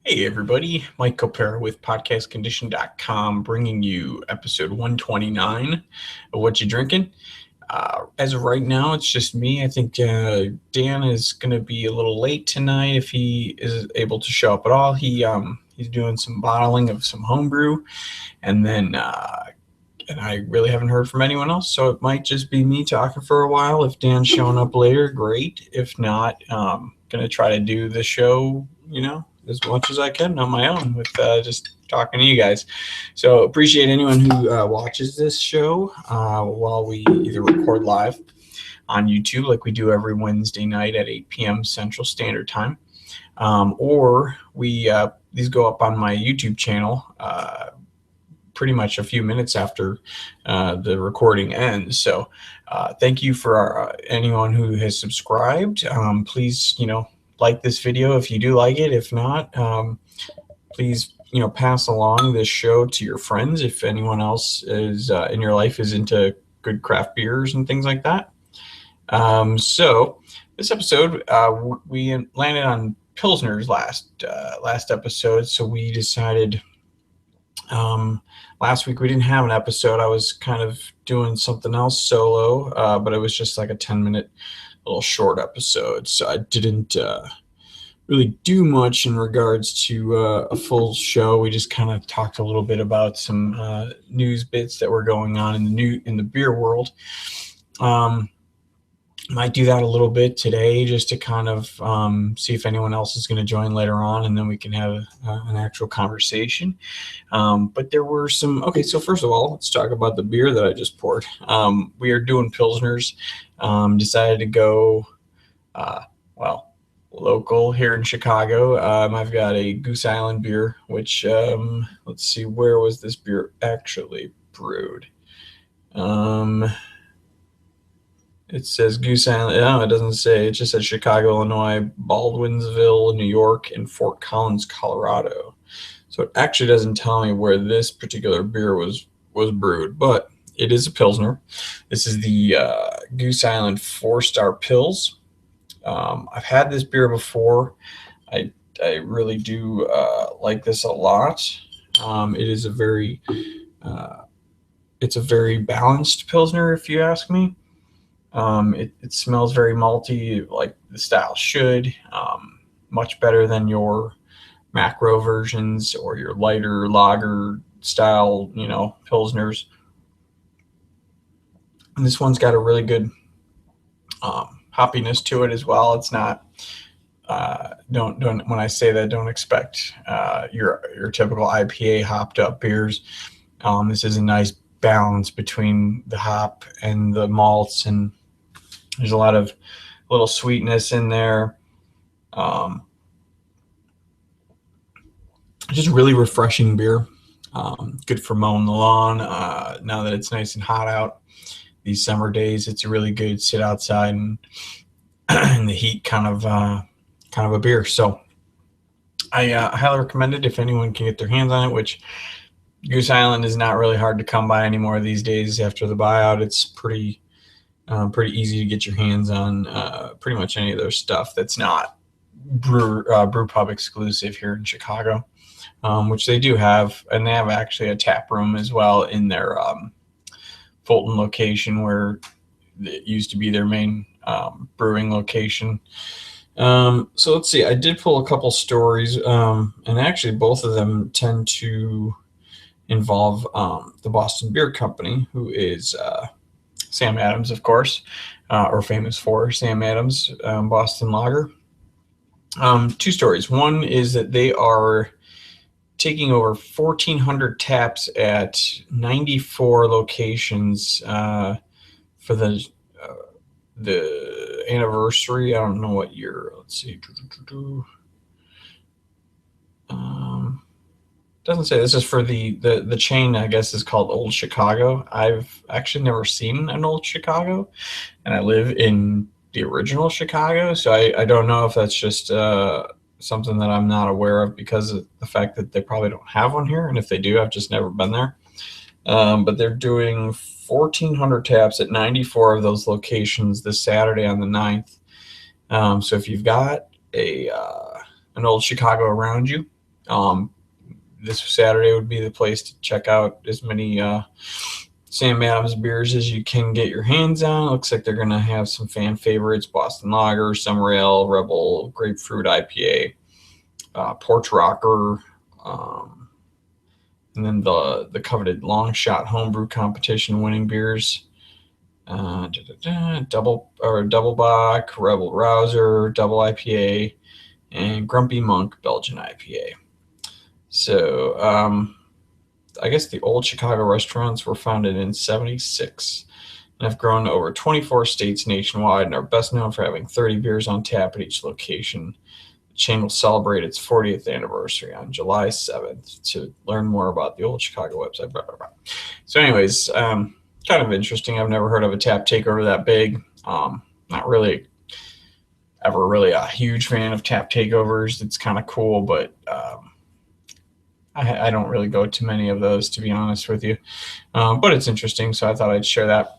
Hey everybody, Mike Copera with podcastcondition.com bringing you episode 129 of What You Drinking. As of right now, it's just me. I think Dan is going to be a little late tonight if he is able to show up at all. He's doing some bottling of some homebrew, and then and I really haven't heard from anyone else, so it might just be me talking for a while. If Dan's showing up later, great. If not, gonna try to do the show, as much as I can on my own with just talking to you guys. So appreciate anyone who watches this show while we either record live on YouTube, like we do every Wednesday night at 8 p.m. Central Standard Time, or these go up on my YouTube channel. Pretty much a few minutes after the recording ends. So thank you for anyone who has subscribed. Please, like this video if you do like it. If not, please, pass along this show to your friends if anyone else is in your life is into good craft beers and things like that. So this episode, we landed on Pilsners last episode, so we decided last week we didn't have an episode. I was kind of doing something else solo, but it was just like a 10-minute little short episode. So I didn't really do much in regards to a full show. We just kind of talked a little bit about some news bits that were going on in the beer world. Might do that a little bit today just to kind of see if anyone else is going to join later on, and then we can have an actual conversation. But there were some... Okay, so first of all, let's talk about the beer that I just poured. We are doing Pilsners. Decided to go, local here in Chicago. I've got a Goose Island beer, which, let's see, where was this beer actually brewed? It says Goose Island. No, it doesn't say. It just says Chicago, Illinois, Baldwinsville, New York, and Fort Collins, Colorado. So it actually doesn't tell me where this particular beer was brewed, but it is a Pilsner. This is the Goose Island 4-Star Pils. I've had this beer before. I really do like this a lot. It is it's a very balanced Pilsner, if you ask me. It smells very malty, like the style should. Much better than your macro versions or your lighter lager style, Pilsners. And this one's got a really good hoppiness to it as well. It's not... don't when I say that, don't expect your typical IPA hopped up beers. This is a nice balance between the hop and the malts, and there's a lot of little sweetness in there. Just really refreshing beer. Good for mowing the lawn. Now that it's nice and hot out these summer days, it's a really good sit outside and in the heat kind of a beer. So I highly recommend it if anyone can get their hands on it, which Goose Island is not really hard to come by anymore these days after the buyout. It's pretty easy to get your hands on pretty much any of their stuff that's not brew pub exclusive here in Chicago, which they do have, and they have actually a tap room as well in their Fulton location, where it used to be their main brewing location. So let's see, I did pull a couple stories, and actually both of them tend to involve the Boston Beer Company, who is Sam Adams, of course, or famous for Sam Adams Boston Lager. Two stories. One is that they are taking over 1,400 taps at 94 locations for the anniversary. I don't know what year. Let's see. Doesn't say. This is for the chain, I guess, is called Old Chicago. I've actually never seen an Old Chicago, and I live in the original Chicago, so I don't know if that's just something that I'm not aware of because of the fact that they probably don't have one here, and if they do, I've just never been there. But they're doing 1,400 taps at 94 of those locations this Saturday on the 9th. So if you've got an Old Chicago around you, This Saturday would be the place to check out as many Sam Adams beers as you can get your hands on. It looks like they're going to have some fan favorites: Boston Lager, Summer Ale, Rebel, Grapefruit IPA, Porch Rocker, and then the coveted long shot homebrew competition winning beers. Double Bock, Rebel Rouser, Double IPA, and Grumpy Monk Belgian IPA. So I guess the old Chicago restaurants were founded in '76 and have grown to over 24 states nationwide and are best known for having 30 beers on tap at each location. The chain will celebrate its 40th anniversary on July 7th. To learn more about the old Chicago website, blah, blah, blah. So anyways, kind of interesting. I've never heard of a tap takeover that big. Not really ever really a huge fan of tap takeovers. It's kind of cool, but I don't really go to many of those, to be honest with you. But it's interesting, so I thought I'd share that.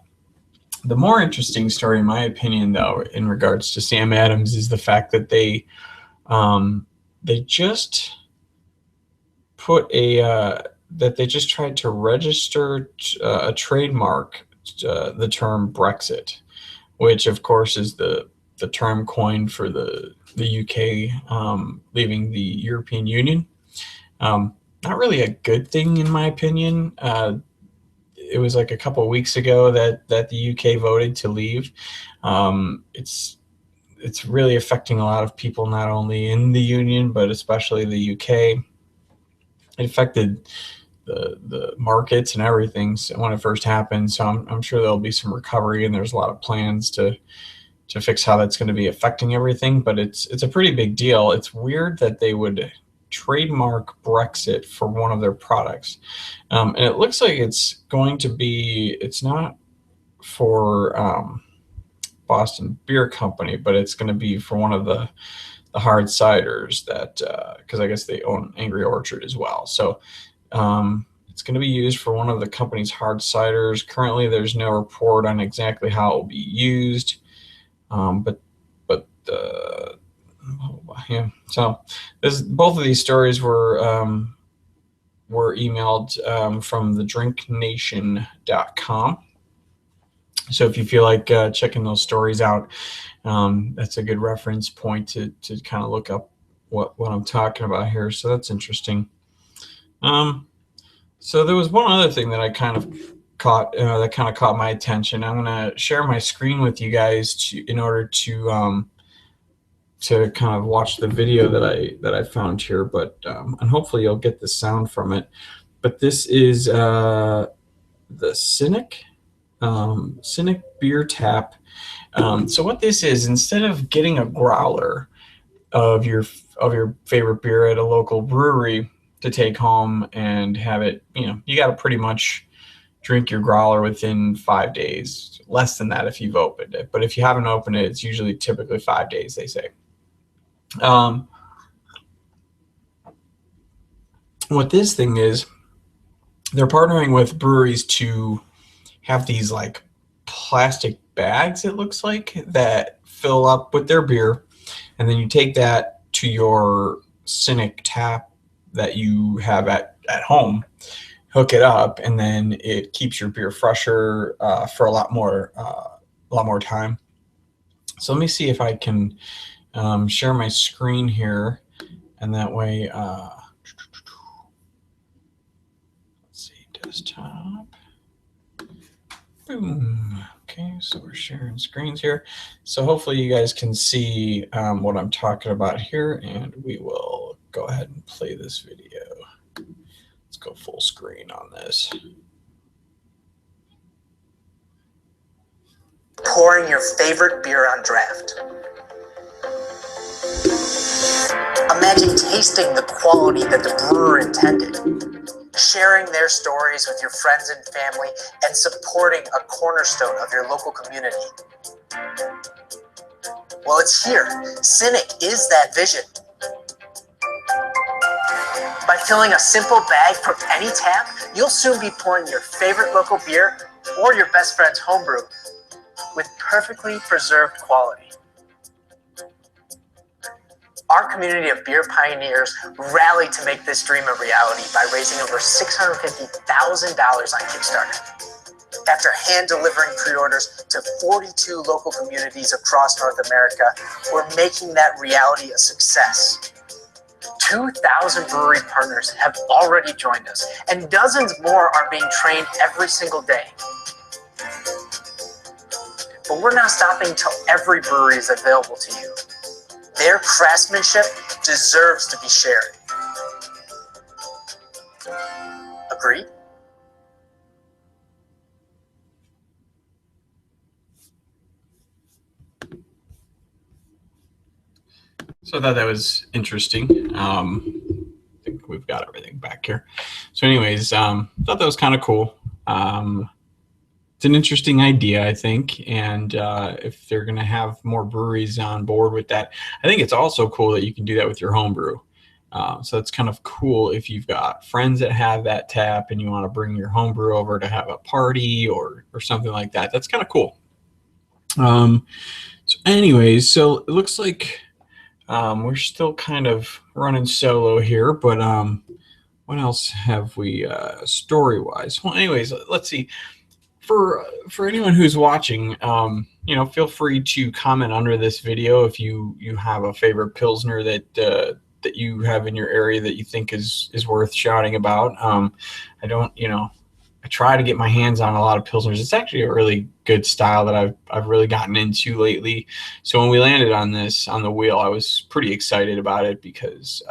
The more interesting story, in my opinion, though, in regards to Sam Adams, is the fact that they just put that they just tried to register a trademark, the term Brexit, which of course is the term coined for the UK leaving the European Union. Not really a good thing, in my opinion. It was like a couple of weeks ago that the UK voted to leave. It's really affecting a lot of people, not only in the Union, but especially the UK. It affected the markets and everything when it first happened. So I'm sure there'll be some recovery, and there's a lot of plans to fix how that's going to be affecting everything. But it's a pretty big deal. It's weird that they would trademark Brexit for one of their products. And it looks like it's not for Boston Beer Company, but it's going to be for one of the hard ciders that, because I guess they own Angry Orchard as well. So it's going to be used for one of the company's hard ciders. Currently, there's no report on exactly how it will be used. But yeah. So both of these stories were emailed from thedrinknation.com. So if you feel like checking those stories out, that's a good reference point to kind of look up what I'm talking about here. So that's interesting. So there was one other thing that I kind of caught my attention. I'm going to share my screen with you guys in order to kind of watch the video that I found here, but and hopefully you'll get the sound from it. But this is the Cynic beer tap. So what this is, instead of getting a growler of your favorite beer at a local brewery to take home and have it, you got to pretty much drink your growler within 5 days. Less than that if you've opened it, but if you haven't opened it, it's typically 5 days, they say. What this thing is, they're partnering with breweries to have these like plastic bags, it looks like, that fill up with their beer, and then you take that to your Cynic tap that you have at home, hook it up, and then it keeps your beer fresher for a lot more time. So let me see if I can share my screen here, and that way, let's see, desktop. Boom. Okay, so we're sharing screens here. So hopefully you guys can see what I'm talking about here, and we will go ahead and play this video. Let's go full screen on this. Pouring your favorite beer on draft. Imagine tasting the quality that the brewer intended, sharing their stories with your friends and family, and supporting a cornerstone of your local community. Well, it's here. Cynic is that vision. By filling a simple bag from any tap, you'll soon be pouring your favorite local beer or your best friend's homebrew with perfectly preserved quality. Our community of beer pioneers rallied to make this dream a reality by raising over $650,000 on Kickstarter. After hand-delivering pre-orders to 42 local communities across North America, we're making that reality a success. 2,000 brewery partners have already joined us, and dozens more are being trained every single day. But we're not stopping until every brewery is available to you. Their craftsmanship deserves to be shared. Agreed? So I thought that was interesting. I think we've got everything back here. So anyways, thought that was kind of cool. It's an interesting idea, I think. And if they're going to have more breweries on board with that, I think it's also cool that you can do that with your homebrew. So it's kind of cool if you've got friends that have that tap and you want to bring your homebrew over to have a party or something like that. That's kind of cool. So anyways, so it looks like we're still kind of running solo here, but what else have we story-wise? Well, anyways, let's see. For anyone who's watching, feel free to comment under this video if you have a favorite Pilsner that you have in your area that you think is worth shouting about. I try to get my hands on a lot of Pilsners. It's actually a really good style that I've really gotten into lately. So when we landed on this on the wheel, I was pretty excited about it because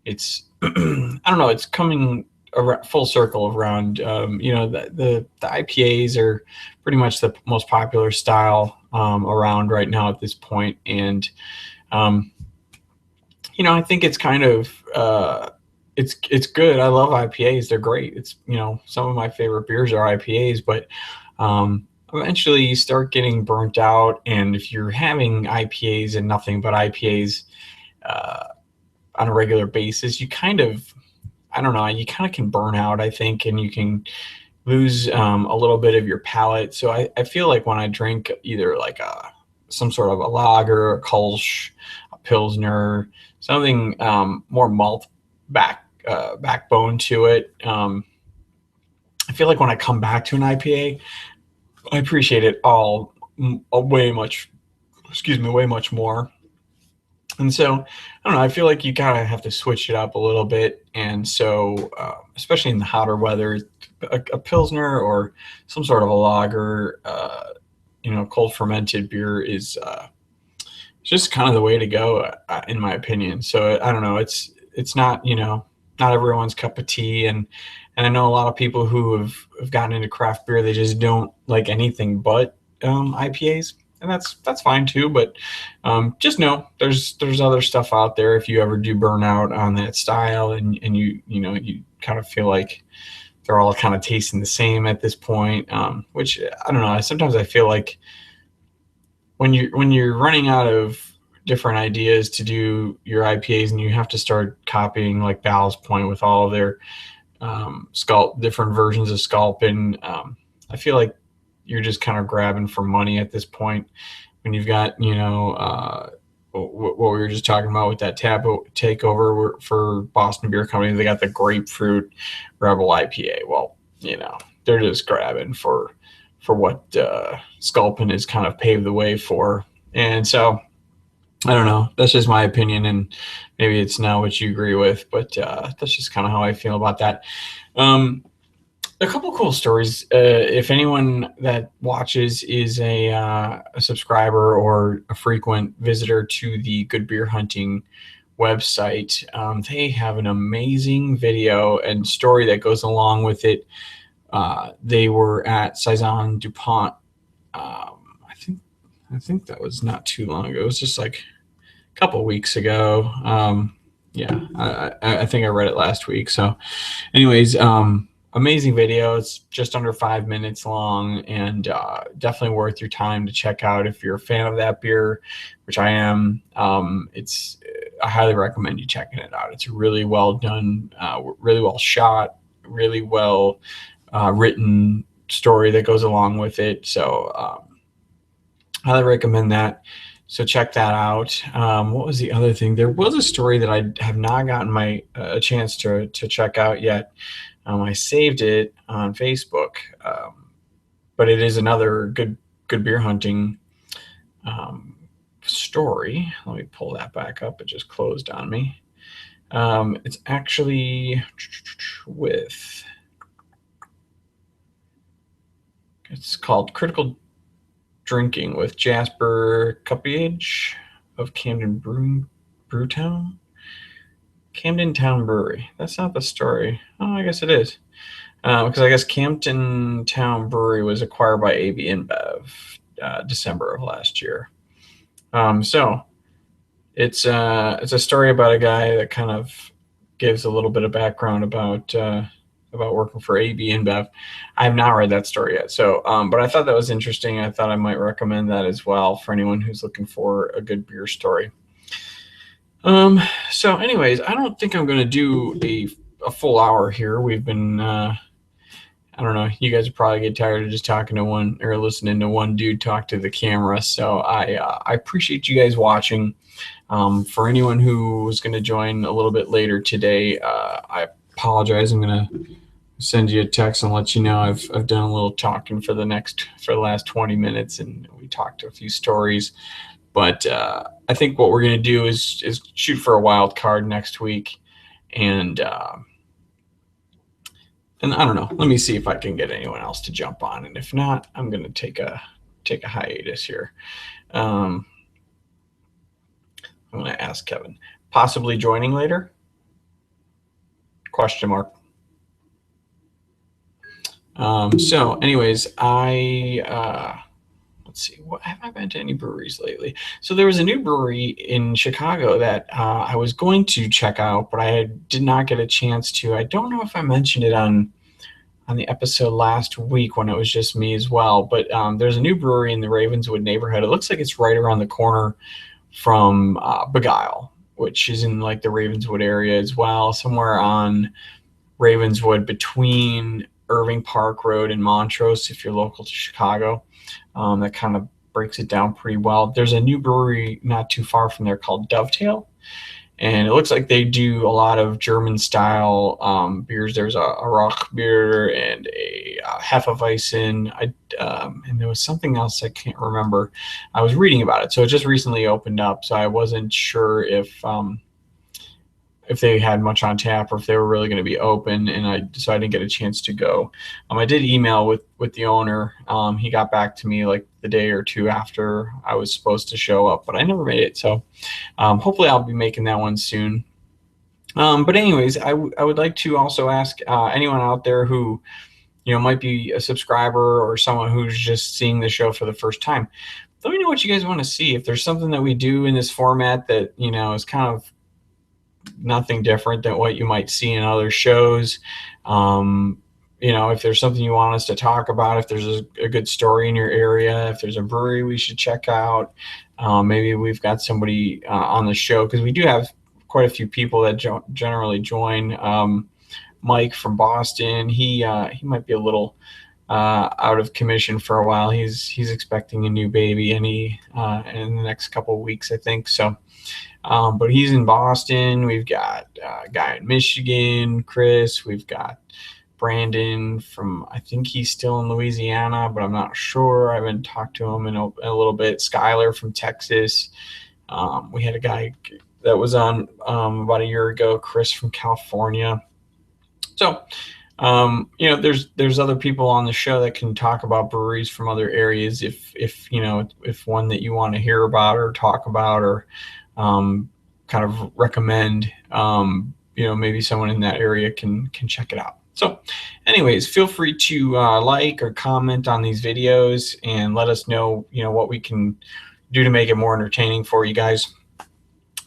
it's I don't know, it's coming full circle around. The IPAs are pretty much the most popular style around right now at this point, and I think it's kind of it's good. I love IPAs. They're great. It's, some of my favorite beers are IPAs, but eventually you start getting burnt out. And if you're having IPAs and nothing but IPAs on a regular basis, you kind of can burn out, I think, and you can lose a little bit of your palate. So I feel like when I drink either like some sort of a lager, a Kolsch, a Pilsner, something more malt backbone to it, I feel like when I come back to an IPA, I appreciate it all way much more. And so, I don't know, I feel like you kind of have to switch it up a little bit. And so, especially in the hotter weather, a Pilsner or some sort of a lager, cold fermented beer is just kind of the way to go, in my opinion. So I don't know, it's not, not everyone's cup of tea. And I know a lot of people who have gotten into craft beer, they just don't like anything but IPAs. And that's fine too, but just know there's other stuff out there if you ever do burn out on that style, and you kind of feel like they're all kind of tasting the same at this point. Which I don't know. Sometimes I feel like when you're running out of different ideas to do your IPAs, and you have to start copying like Ballast Point with all of their different versions of Sculpin, I feel like you're just kind of grabbing for money at this point when you've got, what we were just talking about with that takeover for Boston Beer Company. They got the Grapefruit Rebel IPA. Well, they're just grabbing for what Sculpin has kind of paved the way for. And so, I don't know. That's just my opinion, and maybe it's not what you agree with, but that's just kind of how I feel about that. A couple cool stories. If anyone that watches is a subscriber or a frequent visitor to the Good Beer Hunting website, they have an amazing video and story that goes along with it. They were at Saison DuPont. I think that was not too long ago. It was just like a couple weeks ago. I think I read it last week. So anyways, amazing video. It's just under 5 minutes long, and definitely worth your time to check out if you're a fan of that beer, which I am. I highly recommend you checking it out. It's really well done, really well shot, really well written story that goes along with it. So highly recommend that. So check that out. What was the other thing? There was a story that I have not gotten my a chance to check out yet. I saved it on Facebook, but it is another good beer hunting um, story. Let me pull that back up. It just closed on me. It's actually with. It's called Critical Drinking with Jasper Cuppage of Brewtown. Camden Town Brewery. That's not the story. Oh, I guess it is. Because I guess Camden Town Brewery was acquired by AB InBev December of last year. So it's a story about a guy that kind of gives a little bit of background about working for AB InBev. I have not read that story yet, so but I thought that was interesting. I thought I might recommend that as well for anyone who's looking for a good beer story. So anyways, I don't think I'm going to do a full hour here. We've been, I don't know, you guys probably get tired of just talking to one or listening to one dude talk to the camera. So I appreciate you guys watching. For anyone who was going to join a little bit later today, I apologize. I'm going to send you a text and let you know I've done a little talking for the last 20 minutes, and we talked a few stories. But I think what we're going to do is shoot for a wild card next week, and I don't know. Let me see if I can get anyone else to jump on, and if not, I'm going to take a hiatus here. I'm going to ask Kevin, possibly joining later? Question mark. So, anyways, let's see, what have I been to any breweries lately? So there was a new brewery in Chicago that I was going to check out, but I did not get a chance to. I don't know if I mentioned it on the episode last week when it was just me as well. But there's a new brewery in the Ravenswood neighborhood. It looks like it's right around the corner from Beguile, which is in like the Ravenswood area as well, somewhere on Ravenswood between Irving Park Road and Montrose, if you're local to Chicago. That kind of breaks it down pretty well. There's a new brewery not too far from there called Dovetail, and it looks like they do a lot of German style beers. There's a Rock beer and a Hefeweizen, and there was something else I can't remember. I was reading about it, so it just recently opened up, so I wasn't sure if they had much on tap or if they were really going to be open, and I didn't get a chance to go. I did email with the owner. He got back to me like the day or two after I was supposed to show up, but I never made it. So hopefully I'll be making that one soon. But anyways, I would like to also ask anyone out there who might be a subscriber or someone who's just seeing the show for the first time. Let me know what you guys want to see. If there's something that we do in this format that is kind of nothing different than what you might see in other shows. If there's something you want us to talk about, if there's a good story in your area, if there's a brewery we should check out, maybe we've got somebody on the show, because we do have quite a few people that generally join. Mike from Boston, he might be a little out of commission for a while. He's expecting a new baby in the next couple of weeks, I think. So. But he's in Boston. We've got a guy in Michigan, Chris. We've got Brandon from, I think he's still in Louisiana, but I'm not sure. I haven't talked to him in a little bit. Skylar from Texas. We had a guy that was on about a year ago, Chris from California. So, there's other people on the show that can talk about breweries from other areas. If one that you want to hear about or talk about or kind of recommend, maybe someone in that area can check it out. So anyways, feel free to like or comment on these videos and let us know, what we can do to make it more entertaining for you guys.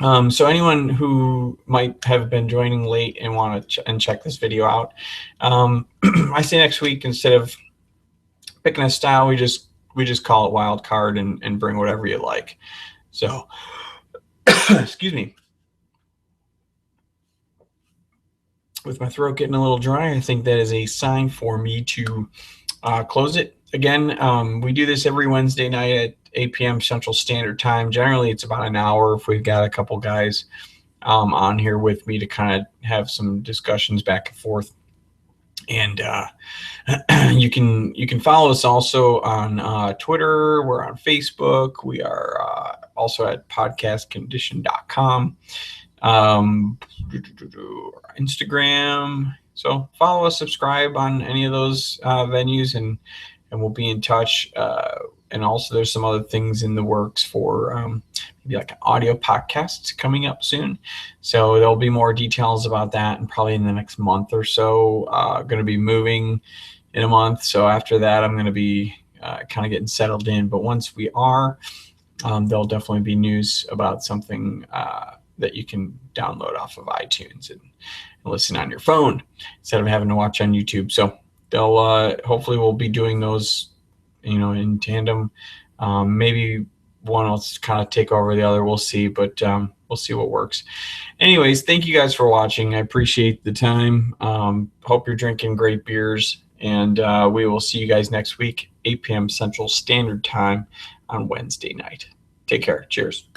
So anyone who might have been joining late and want to check this video out, I say next week, instead of picking a style, we just call it wild card and bring whatever you like. So excuse me. With my throat getting a little dry, I think that is a sign for me to close it. again, we do this every Wednesday night at 8 p.m. Central Standard Time. Generally, it's about an hour if we've got a couple guys on here with me to kind of have some discussions back and forth. And you can follow us also on Twitter. We're on Facebook. We are also at podcastcondition.com, Instagram. So follow us, subscribe on any of those venues, and we'll be in touch. And also, there's some other things in the works for maybe like an audio podcast coming up soon. So there'll be more details about that, and probably in the next month or so. Going to be moving in a month, so after that, I'm going to be kind of getting settled in. But once we are, there'll definitely be news about something that you can download off of iTunes and listen on your phone instead of having to watch on YouTube. So they'll hopefully we'll be doing those, in tandem. Maybe one will kind of take over the other. We'll see, but we'll see what works. Anyways, thank you guys for watching. I appreciate the time. Hope you're drinking great beers, and we will see you guys next week, 8 p.m. Central Standard Time on Wednesday night. Take care. Cheers.